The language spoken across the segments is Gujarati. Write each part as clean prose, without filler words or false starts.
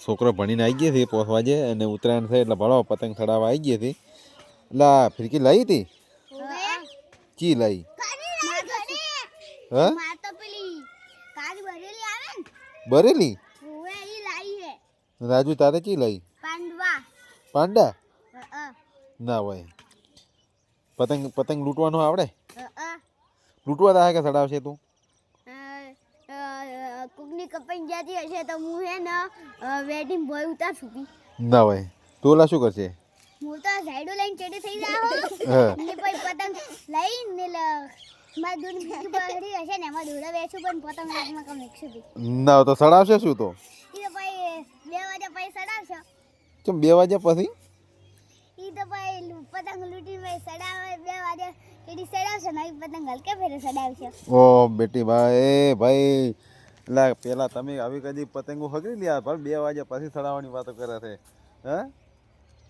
છોકરો ભણીને આવી ગયા છે 5 વાગે અને ઉત્તરાયણ છે એટલે ભણો પતંગ ચડાવવા આવી ગયા છે એટલે ફિરકી લાવી હતી ચી લાવી હા બરેલી રાજુ તારે ચી લાવી પાંડા ના હોય પતંગ પતંગ લૂંટવાનો આવડે લૂંટવા થાય કે ચડાવશે તું કુકની કપાઈ જતી હશે તો હું હે ને વેડિંગ બોય ઉતાર છું ના હોય તો ઓલા શું કરશે હું તો સાઈડો લઈને ચડી થઈ જાવ ને પછી પતંગ લઈને માર દૂર બીજી બળી હશે ને એમાં દોડા બેસું પણ પતંગ લાગમાં કમ એકશું ના તો ચડાવશે શું તો ઈ તો પછી 2 વાગે પછી ચડાવશે કેમ 2 વાગ્યા પછી ઈ તો પછી પતંગ લૂંટી પછી ચડાવે 2 વાગે કેડી ચડાવશે ને પતંગ હલકે ફેરે ચડાવશે ઓ બેટી ભાઈ ભાઈ એટલે પેલા તમે આવી કદી પતંગો હગરી લ્યા પણ 2 વાગ્યા પછી ચડાવવાની વાતો કરે છે હે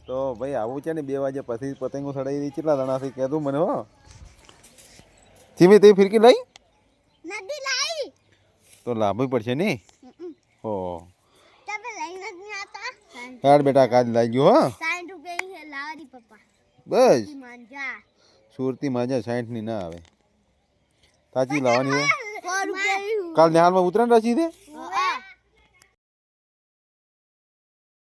તો ભાઈ આવું છે ને 2 વાગ્યા પછી પતંગો ચડાવી કેટલા જણાથી કહેતું મને હો ધીમે તે ફિરકી લઈ નદી લાઈ તો લાવવી પડશે ને હો તમે લઈને જ નહીં આતા યાર બેટા કાજ લાગી ગયો હો 60 રૂપિયા હે લાવરી પપ્પા બસ માંજા સુરતી માજા 60 ની ના આવે સાચી લાવવાની છે 100 રૂપિયા કાલ નિહાળમાં ઉતરણ રસી દે